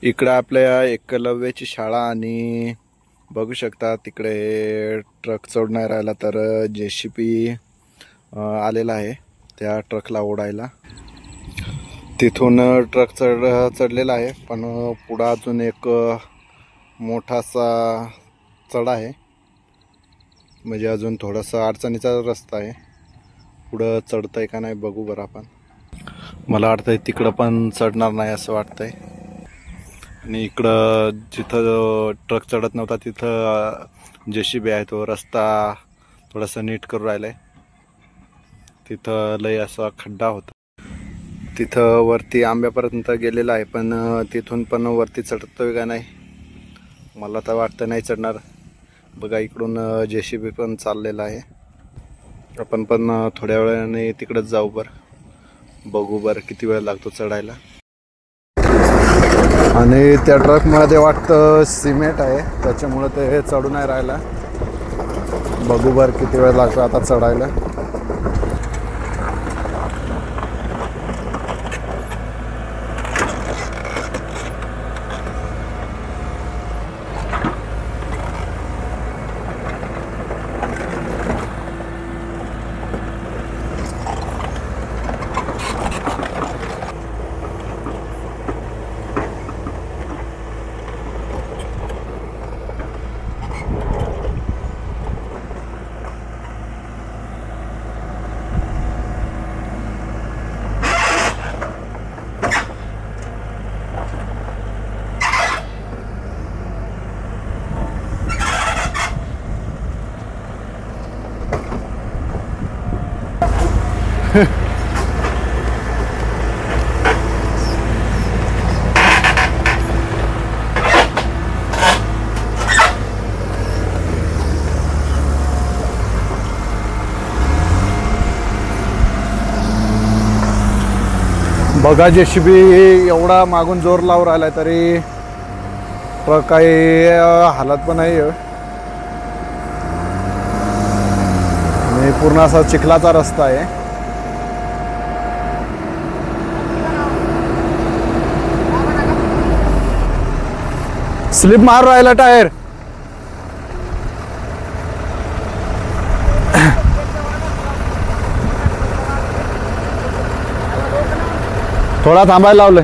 इकडे आपल्या एकलव्याची शाळा आणि बघू शकता तिकडे ट्रक चढणार राहिला तर जेसीबी आलेला आहे त्या ट्रकला ओढायला. तिथून ट्रक चढलेला आहे पण पुढे अजून एक मोठासा चढ आहे, म्हणजे अजून थोडासा अडचणीचा रस्ता आहे. पुढं चढतंय का नाही बघू बरं आपण. मला वाटतंय तिकडं पण चढणार नाही असं वाटतंय. आणि इकडं जिथं ट्रक चढत नव्हता तिथं जेसीबी आहे, तो रस्ता थोडासा नीट करून राहिलाय. तिथं लय असा खड्डा होता. तिथं वरती आंब्यापर्यंत गेलेला आहे पण तिथून पण वरती चढतोय का नाही मला तर वाटतं नाही चढणार. बघा इकडून जेसीबी पण चाललेला आहे. आपण पण थोड्या वेळाने तिकडंच जाऊ बरं, बघू बरं किती वेळ लागतो चढायला. आणि त्या ट्रकमध्ये वाटतं सिमेंट आहे त्याच्यामुळे ते चढू नाही राहिला. बघू बरं किती वेळ लागतो आता चढायला. बघा जेसीबी एवढा मागून जोर लावून राहिलाय तरी ट्रक काही हालत पण नाही. आणि पूर्ण असा चिखलाचा रस्ता आहे. स्लिप मार राहिला टायर. थोडा थांबायला लावलंय.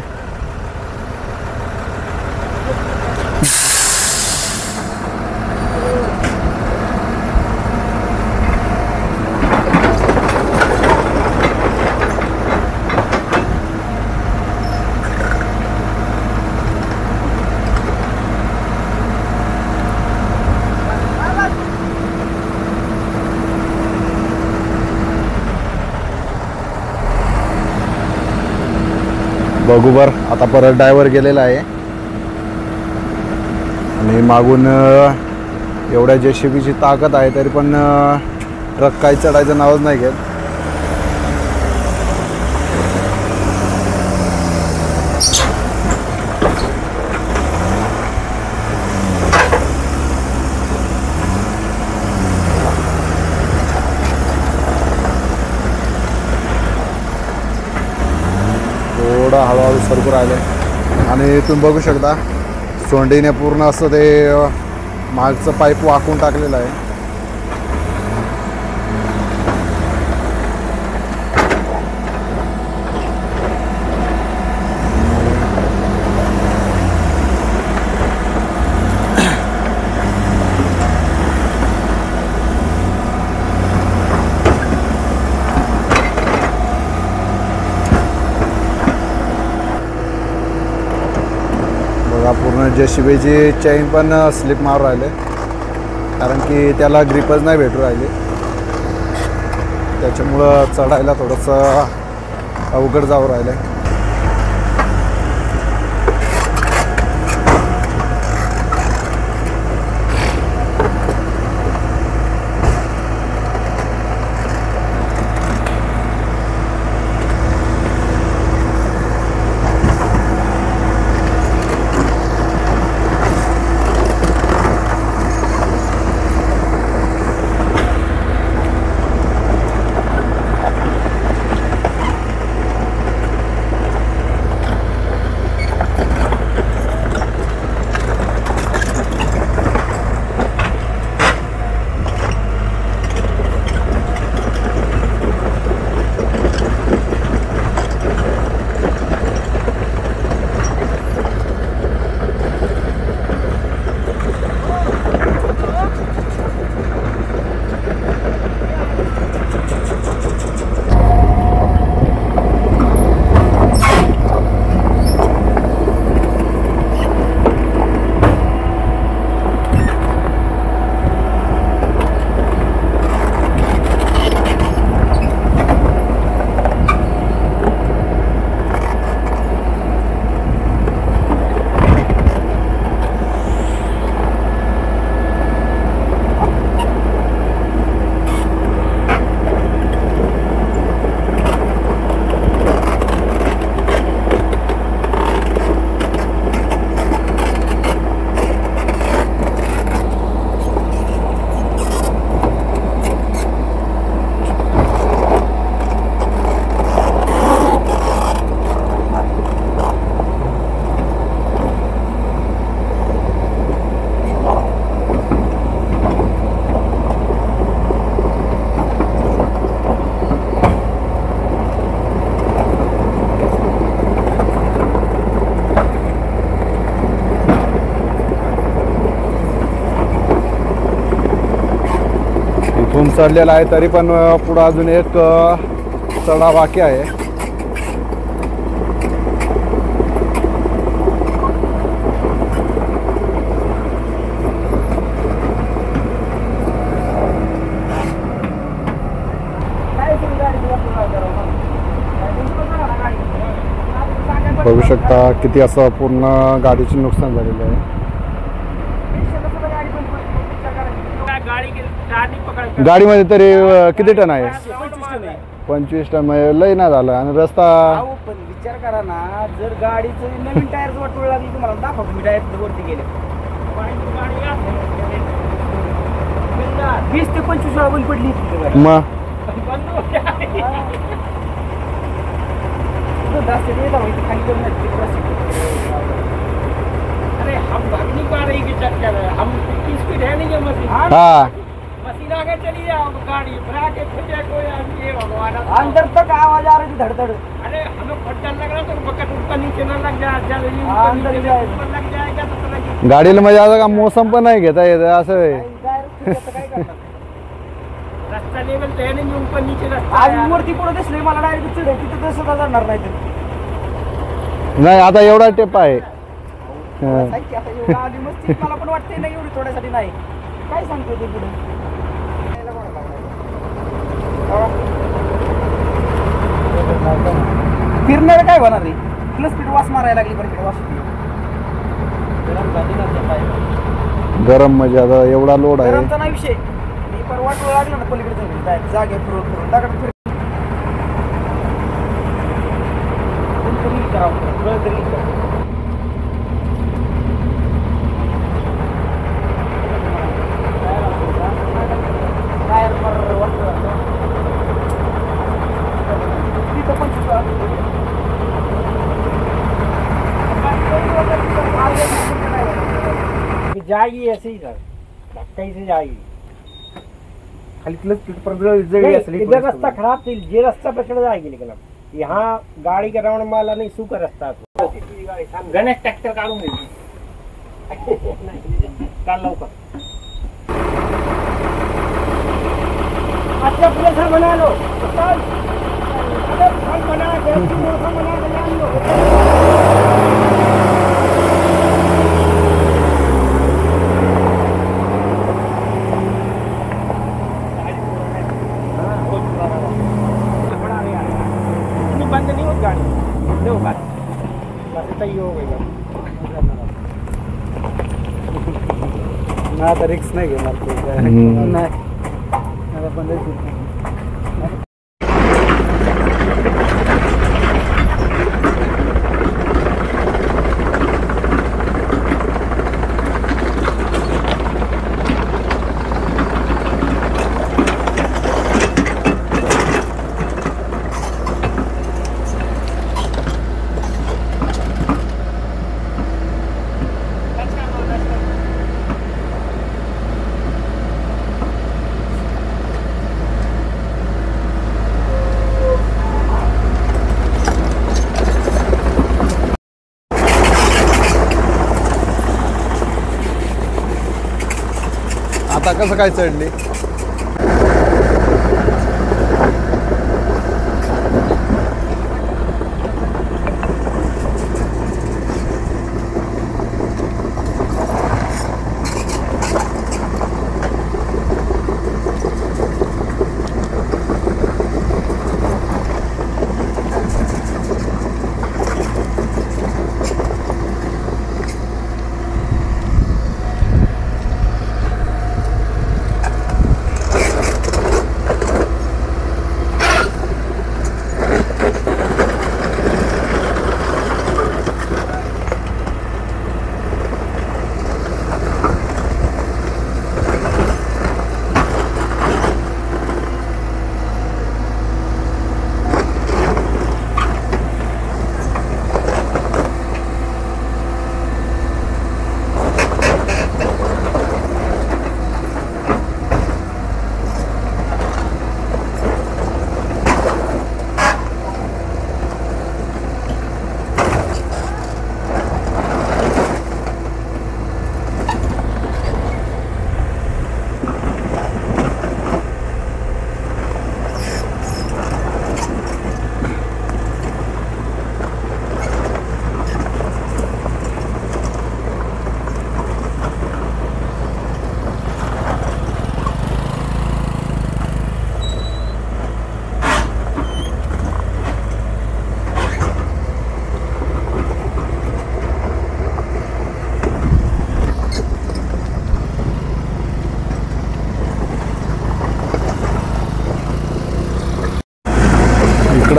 बघू बर आता परत ड्रायव्हर गेलेला आहे आणि मागून एवढ्या जेसीबीची ताकद आहे तरी पण ट्रक काही चढायचं नावच नाही घेत. थोडा हळूहळू सरकू राहिले आणि तुम्ही बघू शकता सोंडीने पूर्ण असं ते मागचं पाईप वाकून टाकलेलं आहे. पूर्ण जेसीबीची चेन पण स्लिप मारून राहिले कारण की त्याला ग्रिपच नाही भेटू राहिली. त्याच्यामुळं चढायला थोडंसं अवघड जाऊ राहिलं. चढलेला आहे, तरी पण पुढं अजून एक चढा बाकी आहे. बघू शकता किती असं पूर्ण गाडीचे नुकसान झालेलं आहे. गाडीमध्ये तरी किती टन आहे? 25 टन. म्हणजे लय ना झालं. आणि रस्ता विचार करा ना, जर गाडीचं नवीन टायर वाटून लागली तुम्हाला दाखवतो मी, टायर वरती गेले 20 ते 25 वेळा बंद पडली मग अरे हम भागनी पा रही कि चक्कर हम कितनी स्पीड है नहीं, मशीन मशीन आगे चली जाओ, गाड़ी ब्रेक फटे कोई ये भगवान अंदर तक आवाज आ रही थी धड़-धड़. अरे हमें फटने लग रहा तो बकेट ऊपर नीचे न लग जाए, अंदर लग जाएगा तो लगी गाडीला म्हणजे आता का मौसम पण नाही घेता येत असं आहे. रस्ता लेवल तो है नहीं, ऊपर नीचे रस्ता आज वरती पुढे दिसले मला डायरेक्ट चिड तिथे तसं जाणार नाही ते. नाही आता एवढा टेप आहे. मला पण वाटते नाही एवढी थोड्यासाठी नाही. काय सांगतो ते पुढे फिरणार काय होणार रे, प्लस स्पीड वास मारायला लागली बरं वास गरम म्हणजे आता एवढा लोड आहे. गरमचा नाही विषय, मी पण वाटू लागला ना पलीकडे जागे फिरून फिरून दगड फिरून जाएगी ऐसे ही सर, धक्का से जाएगी खाली प्लस इधर रास्ता खराब थी, ये रास्ता पे चढ़ जाएगी. लेकिन अब यहाँ गाड़ी का राउंड माला नहीं, सूखा रास्ता गणेश ट्रैक्टर काढूंगी काल लवकर. अच्छा पुलिस बना लो, बना बंद नहीं होती गाड़ी, नहीं होगा बस इतना ही हो गई ना. आता रिक्स नाही घेणार नाही आता बंद. आता कसं काय चढली?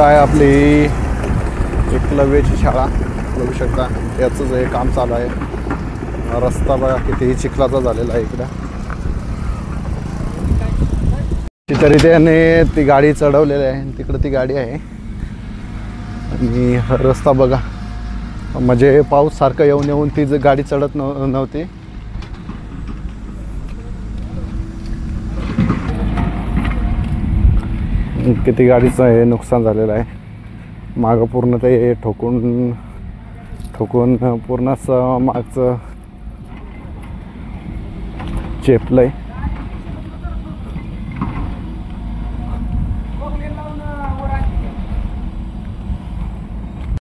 इकडं आहे आपली एकलव्याची शाळा बघू शकता. याचंच हे काम चालू आहे. रस्ता बघा कितीही चिखलाचा झालेला आहे इकडं. तरी त्याने ती गाडी चढवलेली आहे. तिकडं ती गाडी आहे आणि रस्ता बघा म्हणजे पाऊस सारखं येऊन येऊन ती गाडी चढत नव्हती. किती गाडीचं हे नुकसान झालेलं आहे. मागं पूर्ण ते ठोकून पूर्णच मागचं चेपलंय.